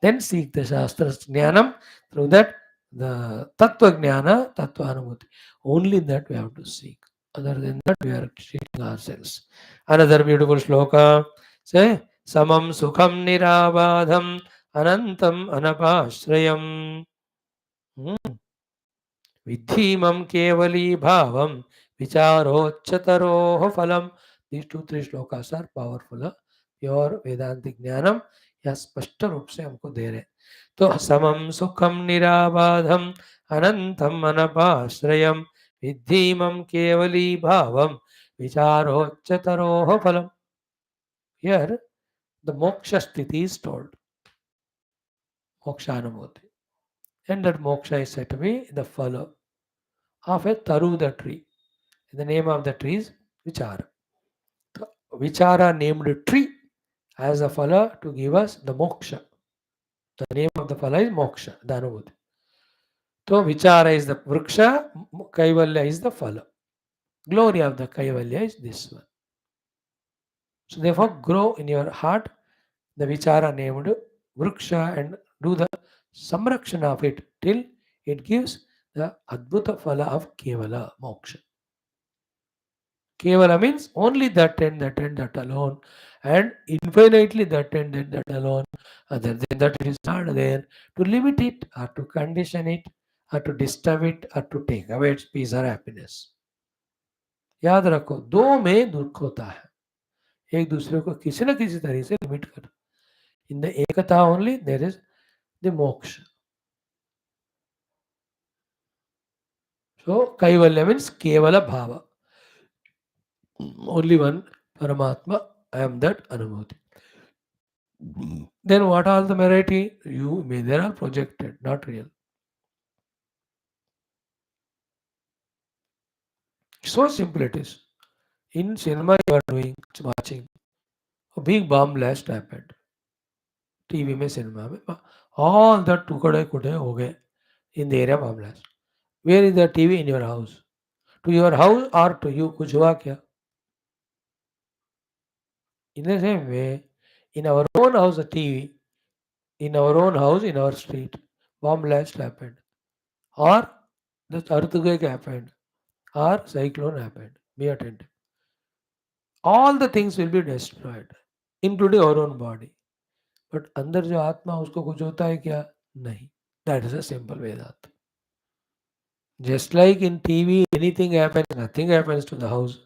Then seek the Shastra's jnanam. Through that, the Tattva jnana, Tattva anubhuti. Only that we have to seek. Other than that, we are cheating ourselves. Another beautiful shloka. Say, Samam sukham nirabadham anantam anapashrayam. Vidhimam kevali bhavam vicharochataroh phalam. These two, three shlokas are powerful. Pure Vedantic gyanam या स्पष्ट रूप से हमको दे रहे. तो समम सुखम निराबाधम अनंतम अनपाश्रयम विद्धीमम केवली भावम विचारोच्चतरोह फलम. Here the moksha sthiti is told, moksha anubhuti, and that moksha is said to be the phala of a taru, the tree. The name of the tree is vichara. The vichara named tree as a phala to give us the moksha. The name of the phala is moksha, the anubhuti. So vichara is the vriksha, kaivalya is the phala. Glory of the kaivalya is this one. So therefore grow in your heart the vichara named vriksha and do the samrakshana of it till it gives the adbhuta phala of kevala, moksha. Kevala means only that and that and that alone, and infinitely that and that alone. Other than that, it is not there to limit it or to condition it or to disturb it or to take away its peace or happiness. याद रखो, दो में दुख होता है, एक दूसरे को किसी न किसी तरह से लिमिट कर. In the ekta only there is the moksha. So Kaivalya means केवल भाव, only one Paramatma, I am that Anubhuti. Then what are the variety? You may, they are projected, not real. So simple it is. In cinema you are doing, watching, a big bomb blast happened. TV में, cinema में, all that टुकड़े कुटे हो गए in the area bomb blast. Where is the TV? In your house. To your house or to you, कुछ हुआ क्या? In the same way, in our own house, the TV, in our own house, in our street, bomb blast happened, or the earthquake happened, or cyclone happened. Be attentive. All the things will be destroyed, including our own body. But अंदर जो आत्मा उसको कुछ होता है क्या? नहीं. That is a simple Vedanta. Just like in TV, anything happens, nothing happens to the house.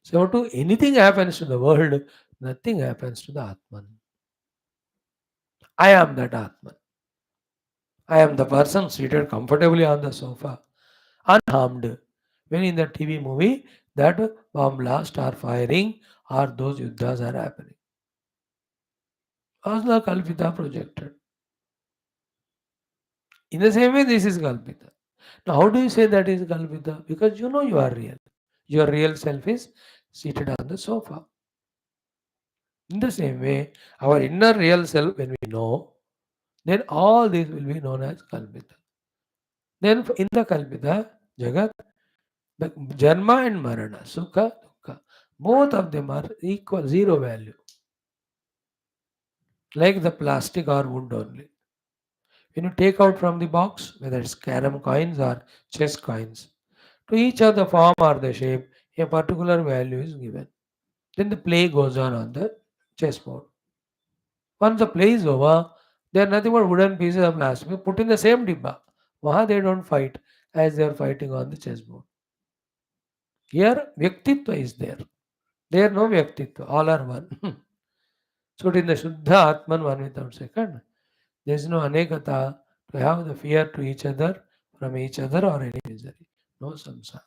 So to anything happens to the world, nothing happens to the Atman. I am that Atman. I am the person seated comfortably on the sofa, unharmed. When in the TV movie, that bomb blast are firing or those yuddhas are happening. Asla Kalpita projected. In the same way, this is Kalpita. Now, how do you say that is Kalpita? Because you know you are real. Your real self is seated on the sofa. In the same way, our inner real self, when we know, then all this will be known as Kalpita. Then in the Kalpita, Jagat, the Janma and Marana, Sukha, Dukkha, both of them are equal, zero value. Like the plastic or wood only. When you take out from the box, whether it's carom coins or chess coins, to each of the form or the shape, a particular value is given. Then the play goes on the chessboard. Once the play is over, they are nothing but wooden pieces of plastic put in the same dibba. Maha they don't fight as they are fighting on the chessboard. Here, Vyaktitva is there. There no Vyaktitva, all are one. So in the Shuddha Atman, one without second, there is no Anekata to have the fear to each other, from each other or any misery. No samsara.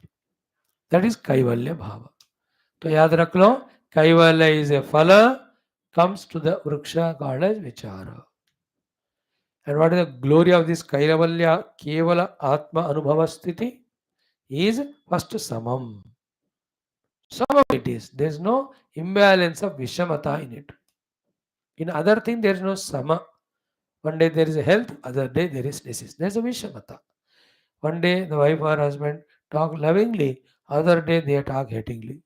That is Kaivalya Bhava. तो याद रख लो कैवल्य is a phala comes to the vriksha called as vichara. And what is the glory of this kaivalya kevala atma anubhava sthiti is first samam. Samam it is. There is no imbalance of vishamata in it. In other thing there is no sama. One day there is a health, other day there is disease. There is a vishamata. One day the wife or husband talk lovingly, other day they talk hatingly.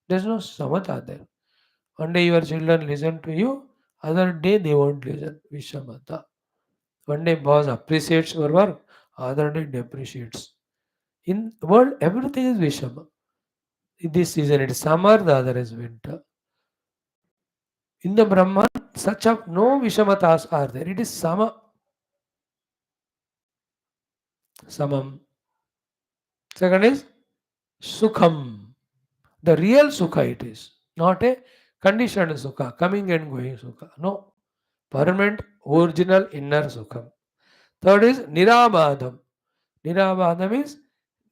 There is no samata there. One day your children listen to you, other day they won't listen. Vishamata. One day boss appreciates your work, other day depreciates. In the world, everything is Vishama. In this season it is summer, the other is winter. In the Brahman, such of no Vishamatas are there. It is Sama. Samam. Second is Sukham. The real Sukha it is. Not a conditioned Sukha, coming and going Sukha. No. Permanent, original, inner Sukham. Third is Nirabadham. Nirabadham is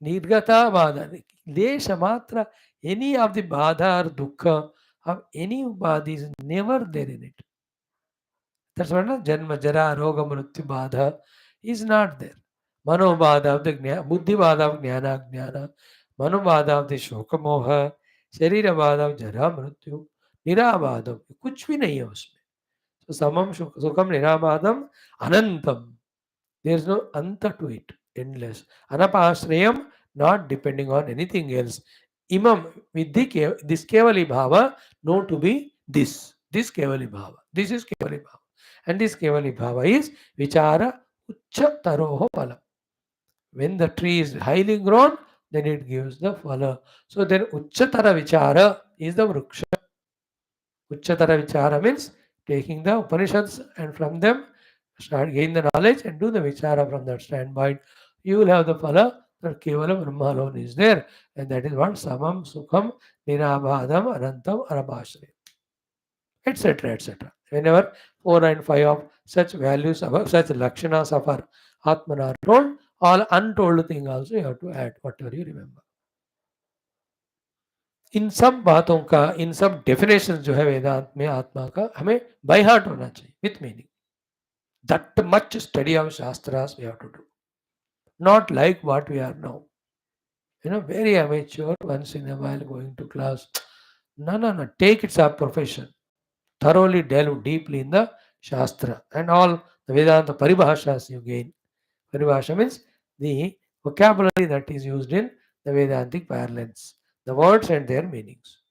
Nirgata Badha. Desha Matra, any of the Badha or Dukkha of any Badha is never there in it. That's what Janma, Jara, Roga, Mrityu Badha is not there. Mano Badha of the Buddhi Badha of Jnana, Jnana. Mano Badha of the Shoka Moha. Sharira Badha of Jara, Mrityu. Nirabadham. कुछ भी नहीं है उसमें. So Samam Sukham Nirabadham Anantam. There is no anta to it, endless. Anapashrayam, not depending on anything else. Imam, with this Kevali Bhava, know to be this. This Kevali Bhava. This is Kevali Bhava. And this Kevali Bhava is Vichara Ucha Taroho Phala. When the tree is highly grown, then it gives the phala. So then Uchatara Vichara is the Vriksha. Uchatara Vichara means taking the Upanishads and from them start gain the knowledge and do the vichara from that standpoint. You will have the phala that Kevala Brahma alone is there, and that is what Samam, Sukham, Nirabhadam, Anantam, Arabhashri, etc. etc. Whenever 4 and 5 of such values, of such lakshanas of our Atman are told, all untold thing also you have to add, whatever you remember. इन सब बातों का, इन सब definition जो है वेदांत में आत्मा का हमें बाय हार्ट होना चाहिए with meaning. That much study of Shastras we have to do. Not like what we are now. Very amateur, once in a while going to class. No. Take it as a profession. Thoroughly delve deeply in the Shastra and all the Vedanta Paribhashas you gain. Paribhasha means the vocabulary that is used in the Vedantic parlance. The words and their meanings.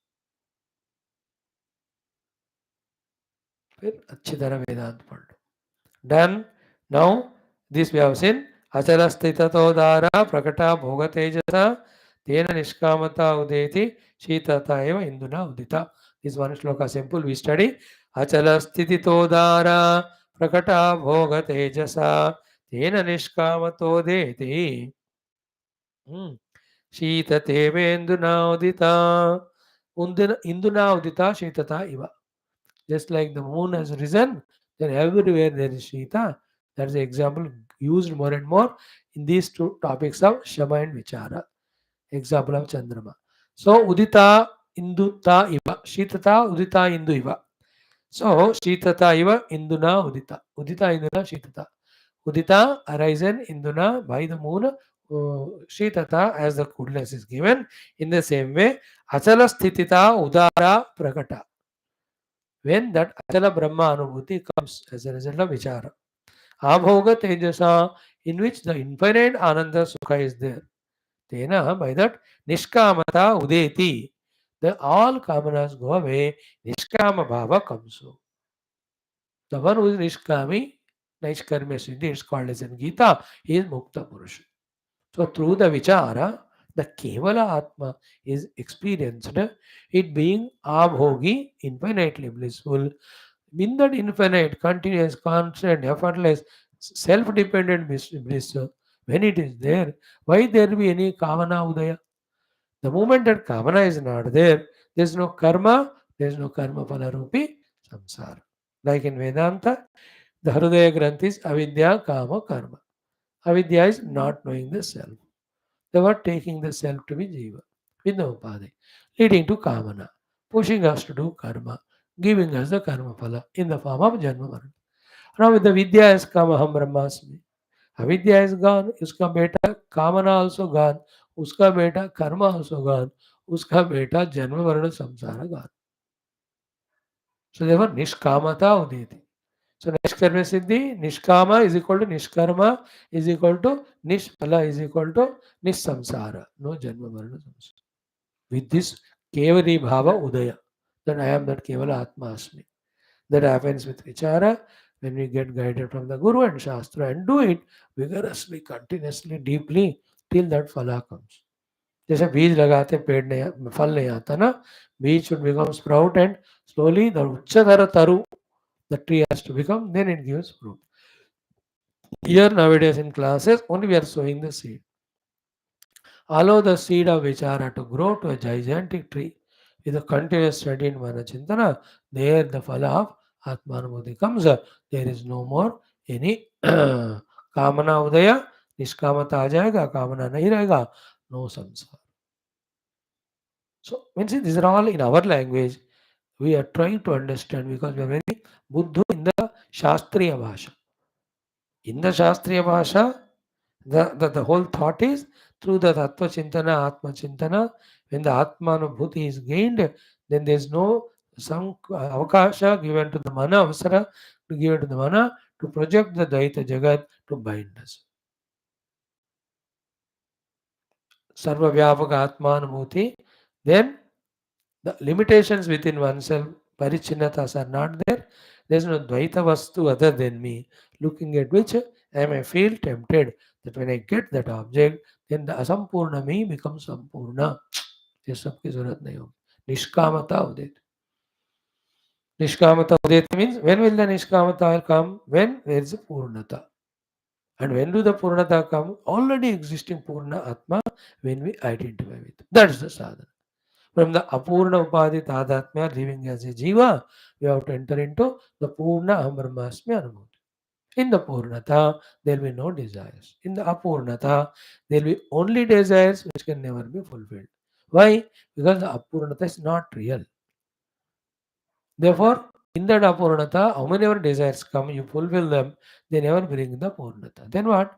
फिर अच्छी तरह वेदांत पढ़ लो. Done. Now, this we have seen. Achara sthitato dara prakata bhoga tejasa tena nishkamata udeti shitata eva induna udita. This one shloka simple we study. Achara sthitito dara prakata bhoga tejasa tena nishkamato udeti shitate eva induna udita. Induna udita shitata eva. Just like the moon has risen, then everywhere there is Shita. That is the example used more and more in these two topics of Shama and Vichara. Example of Chandrama. So, Udita Induta Iva. Shitata Udita Indu Iva. So, Shitata iva induna udita. Udita induna Shitata. Udita arisen induna by the moon. Shitata as the coolness is given. In the same way, Achala Sthitita Udara Prakata. When that Achala Brahma Anubhuti comes as a result of Vichara. Abhoga Tejasa, in which the infinite Ananda Sukha is there. Tena, by that, Nishkamata Udeti. The all kamanas go away. Nishkama Bhava comes. The one who is Nishkami, Naishkarmya Siddhi, it's called as in Gita, he is Mukta Purusha. So through the Vichara, the Kevala Atma is experienced, it being Abhogi, infinitely blissful. In that infinite, continuous, constant, effortless, self-dependent bliss, when it is there, why there be any Kavana Udaya? The moment that Kavana is not there, there is no karma, there is no karma palarupi samsara. Like in Vedanta, the Hrudaya Granth is avidya, kama, karma. Avidya is not knowing the self. They were taking the self to be jiva, with no upadhi, leading to kamana, pushing us to do karma, giving us the karma phala in the form of janma marana. Now with the vidya has come, aham brahmasmi. Avidya is gone, uska beta kamana also gone, uska beta karma also gone, uska beta janma marana samsara gone. So they were nishkamata udeti. So Nishkarma Siddhi, Nishkama is equal to Nishkarma is equal to Nishpala is equal to Nissamsara. No Janma Marana Samsara. With this Kevali Bhava Udaya, that I am that Kevala Atma Asmi. That happens with Vichara when we get guided from the Guru and Shastra and do it vigorously, continuously, deeply till that phala comes. जैसे बीज लगाते पेड़ नहीं फल नहीं आता ना बीज should become sprout and slowly the उच्चतर taru the tree has to become, then it gives fruit. Here nowadays in classes, only we are sowing the seed. Allow the seed of vichara to grow to a gigantic tree with a continuous study in Manachintana. There the phala of Atmanubhuti comes. There is no more any kamana udaya, nishkamata आ जाएगा, kamana नहीं रहेगा, no samsara. So, means these are all in our language. We are trying to understand because we are very buddhu in the Shastriya Bhasha. In the Shastriya Bhasha, the whole thought is through the Tattva Chintana, Atma Chintana, when the Atma Anubhuti is gained, then there is no some avakasha given to the mana, avasara to give to the mana to project the Dvaita Jagat to bind us. Sarva Vyapaka Atma Anubhuti, then the limitations within oneself, parichinatas are not there. There is no Dvaita Vastu other than me, looking at which I may feel tempted that when I get that object, then the asampurna me becomes sampurna. ये सबकी जरूरत नहीं होगी. Nishkamata udit. Nishkamata udit means when will the nishkamata come? When there is a purnata. And when do the purnata come? Already existing purna atma when we identify with. That's the sadhana. From the apurna upadhi tadatmya living as a jiva, we have to enter into the purna aham brahmasmi anubhuti. In the purnata, there will be no desires. In the apurnata, there will be only desires which can never be fulfilled. Why? Because the apurnata is not real. Therefore, in that apurnata, how many ever desires come, you fulfill them, they never bring the purnata. Then what?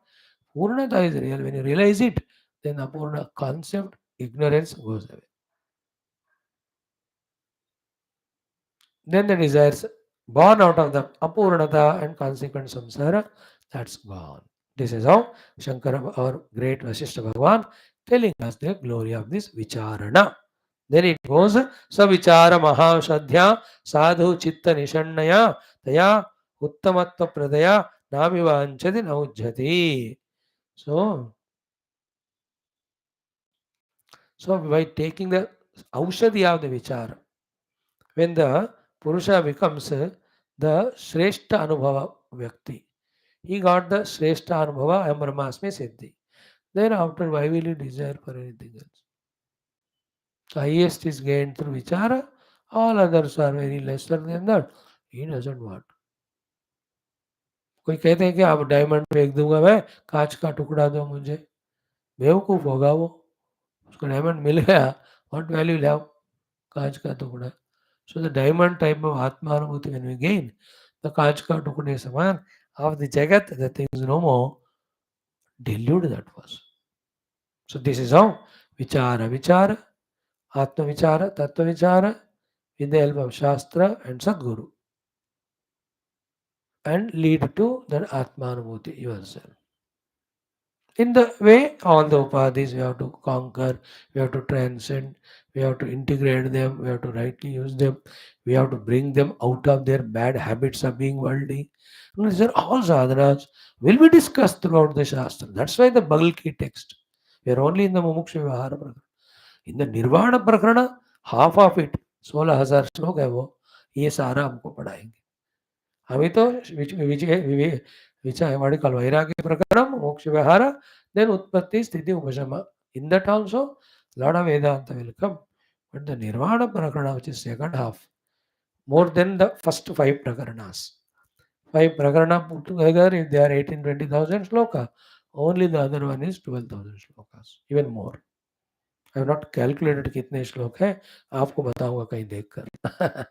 Purnata is real. When you realize it, then apurna concept, ignorance goes away. Then the desires born out of the apurnata and consequent samsara, that's gone. This is how Shankara, our great Vaashishtha Bhagavan, telling us the glory of this vicharana. Then it goes, Savichara Mahashadhya Sadhu Chitta Nishannaya Taya Uttamattva Pradaya Namivanchati Naujjati. So, so by taking the Aushadhi of the vichara, when the Purusha becomes the Shrestha Anubhava Vyakti, he got the Shrestha Anubhava, I am Brahmasmi Siddhi. Then after, why will he desire for anything else? So highest is gained through Vichara, all others are very lesser than that. He doesn't want. कोई कहते हैं कि आप diamond फेंक दूंगा मैं, कांच का टुकड़ा दो मुझे. बेवकूफ होगा वो. उसको डायमंड मिल गया, व्हाट वैल्यू हैव, कांच का टुकड़ा. So the diamond type of Atmanubhuti when we gain, the Kachka Tukune Saman of the Jagat, the things no more, dilute that was. So this is how Vichara, Atma Vichara, Tattva Vichara, with the help of Shastra and Sadguru, and lead to that Atmanubhuti yourself. In the way, all the upadhis we have to conquer, we have to transcend, we have to integrate them, we have to rightly use them, we have to bring them out of their bad habits of being worldly. And these are all sadhanas will be discussed throughout the Shastra. That's why the bulky text. We are only in the Mumukshu Vyavahara Prakarana. In the Nirvana Prakarana, half of it, 16,000 श्लोक है वो, ये सारा हमको पढ़ाएंगे. अभी तो विचार वैराग्य प्रकरण मोक्ष विहार then utpatti sthiti upashama. In that also lot of vedanta will come, but the nirvana prakarana, which is second half, more than the first five prakaranas. Five prakarana put together, if they are 18-20,000 sloka, only the other one is 12,000 slokas, even more. I have not calculated कितने श्लोक है, आपको बताऊंगा कहीं देखकर.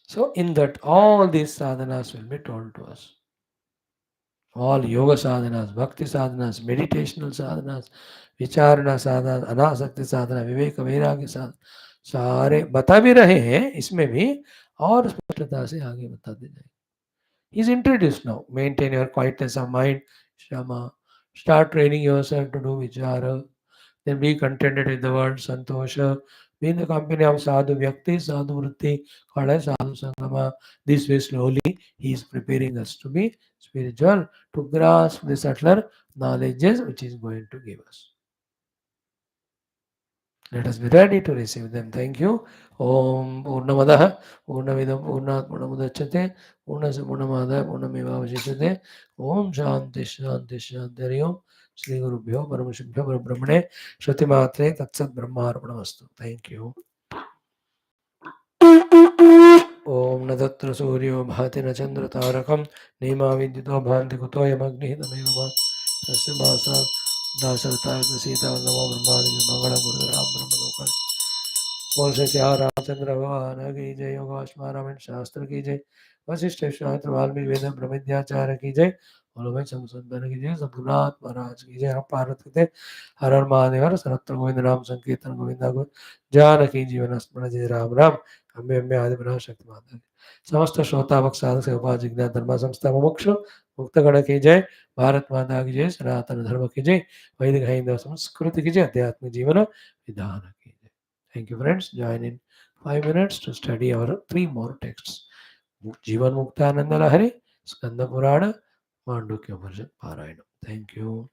So in that all these sadhanas will be told to us. All yoga sadhanas, bhakti sadhanas, meditational sadhanas, विचारणा साधना, अनासक्ति साधना, विवेक वैराग्य साधना, सारे बता भी रहे हैं इसमें भी, और स्पष्टता से आगे बताते जाए. He is introduced now. Maintain your quietness of mind, shama. Start training yourself to do vichara. Then be contented with the word santosha. Be in the company of sadhu vyakti, sadhu vritti, called as sadhu sangama. This way slowly he is preparing us to be spiritual, to grasp the subtler knowledges which is going to give us. Let us be ready to receive them. Thank you. Om Purnamadaha, Purnavidam, Purnat, Purnamudachate, Purnasa Purnamada, Purnameva Vashishtha. Om Shanti Shanti Shanti Hari Om. Shri Gurubhyo, Paramashibhyo, Parabrahmane, Shruti MAATRE, Tatsat Brahmarpanamastu. Thank you. Om Nadattra Suryo Bhati Nachandra Tarakam, Nema Vidyuto Bhanti Kuto Yamagni Nameva Tasya Bhasa Dasarata Sita Namo Brahmani Mangala Guru Ram Brahma बोल से श्याम रामचंद्र भगवान की जय. योगाश्मा रामायण शास्त्र की जय. वशिष्ठ शास्त्र वाल्मीकि वेद ब्रह्मद्याचार्य की जय. बोलो भाई संसंदन की जय. सद्गुरुनाथ महाराज की जय. हम पार्वती थे हर हर महादेव हर सर्वत्र गोविंद नाम संकीर्तन गोविंदा गोविंद जानकी जीवन स्मरण जय राम राम. अम्बे अम्बे आदि बना शक्ति माता समस्त श्रोता भक्त साधक से उपाधि ज्ञान धर्म संस्था मुमुक्ष मुक्तगण की जय. भारत माता की जय. सनातन धर्म की जय. वैदिक हिंदू संस्कृति की जय. आध्यात्मिक जीवन विधान की जय. Thank you, friends. Join in 5 minutes to study our 3 more texts. Jivan Muktananda Lahari, Skanda Purana, Mandukya Parashat Parayana. Thank you.